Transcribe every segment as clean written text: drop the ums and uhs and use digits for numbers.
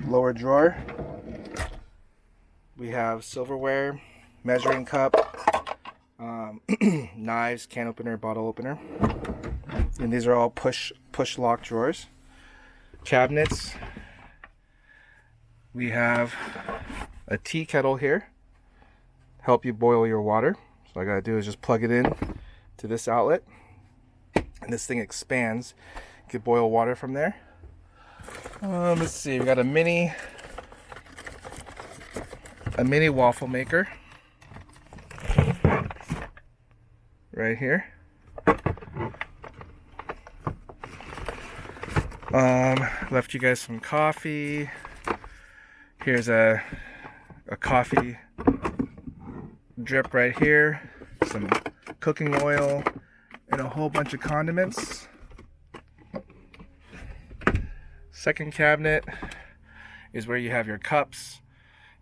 Lower drawer, we have silverware, measuring cup, knives, can opener, bottle opener, and these are all push lock drawers. Cabinets, we have a tea kettle here, help you boil your water. So all I gotta do is just plug it in to this outlet, and this thing expands. You can boil water from there. Let's see, we got a mini waffle maker right here. Left you guys some coffee. Here's a coffee drip right here, some cooking oil, and a whole bunch of condiments. Second cabinet is where you have your cups,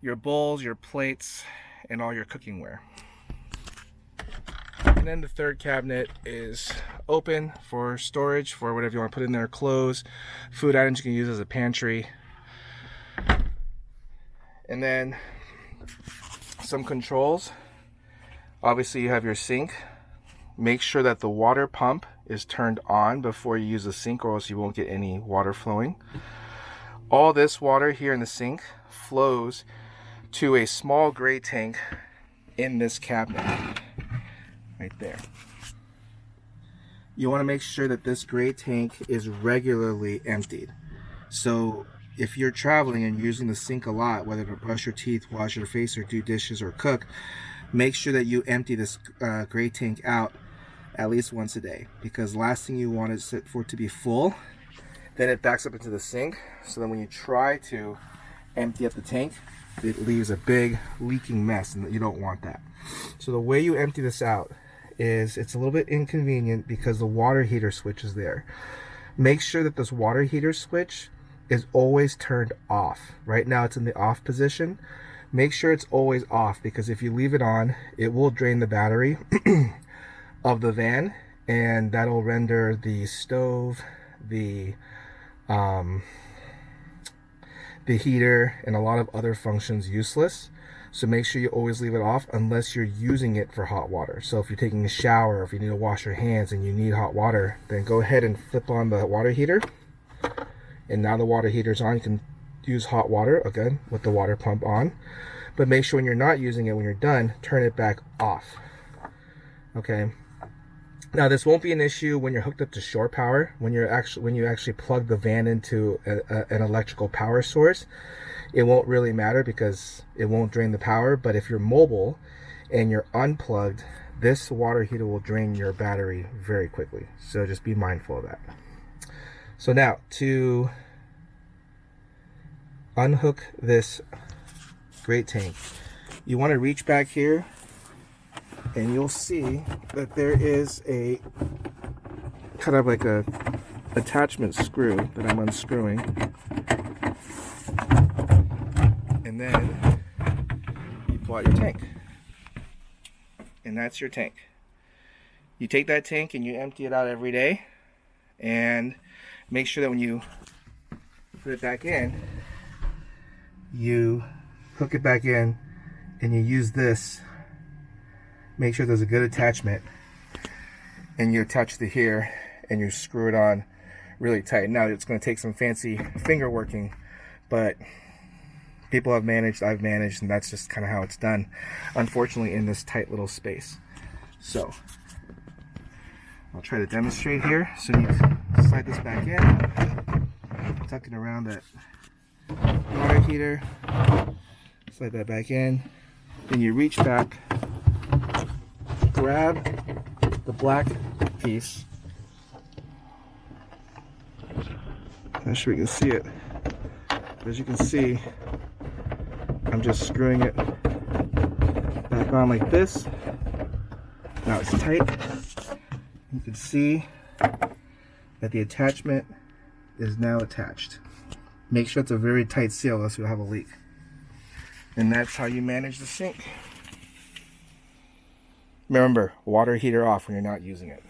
your bowls, your plates, and all your cookingware. And then the third cabinet is open for storage for whatever you want to put in there, clothes, food items you can use as a pantry. And then some controls. Obviously you have your sink. Make sure that the water pump is turned on before you use the sink, or else you won't get any water flowing. All this water here in the sink flows to a small gray tank in this cabinet right there. You want to make sure that this gray tank is regularly emptied. So if you're traveling and using the sink a lot, whether to brush your teeth, wash your face, or do dishes or cook, make sure that you empty this gray tank out at least once a day, because last thing you want is for it to be full, then it backs up into the sink. So then when you try to empty up the tank, it leaves a big leaking mess, and you don't want that. So the way you empty this out is, it's a little bit inconvenient because the water heater switch is there. Make sure that this water heater switch is always turned off. Right now it's in the off position. Make sure it's always off, because if you leave it on, it will drain the battery of the van, and that'll render the stove, the heater, and a lot of other functions useless. So make sure you always leave it off unless you're using it for hot water. So if you're taking a shower, if you need to wash your hands and you need hot water, then go ahead and flip on the water heater. And now the water heater's on. You can use hot water again with the water pump on. But make sure when you're not using it, when you're done, turn it back off. Okay. Now this won't be an issue when you're hooked up to shore power. When you actually plug the van into an electrical power source, it won't really matter because it won't drain the power. But if you're mobile and you're unplugged, this water heater will drain your battery very quickly. So just be mindful of that. So now to unhook this great tank, you want to reach back here, and you'll see that there is a kind of like a attachment screw that I'm unscrewing, and then you pull out your tank, and that's your tank. You take that tank and you empty it out every day, and make sure that when you put it back in, you hook it back in and you use this. Make sure there's a good attachment, and you attach the here and you screw it on really tight. Now it's going to take some fancy finger working, but people have managed, I've managed, and that's just kind of how it's done, unfortunately, in this tight little space. So I'll try to demonstrate here. So you slide this back in, tuck it around that water heater, slide that back in, then you reach back, grab the black piece. Not sure you can see it, but as you can see, I'm just screwing it back on like this. Now it's tight. You can see that the attachment is now attached. Make sure it's a very tight seal, else you'll have a leak. And that's how you manage the sink. Remember, water heater off when you're not using it.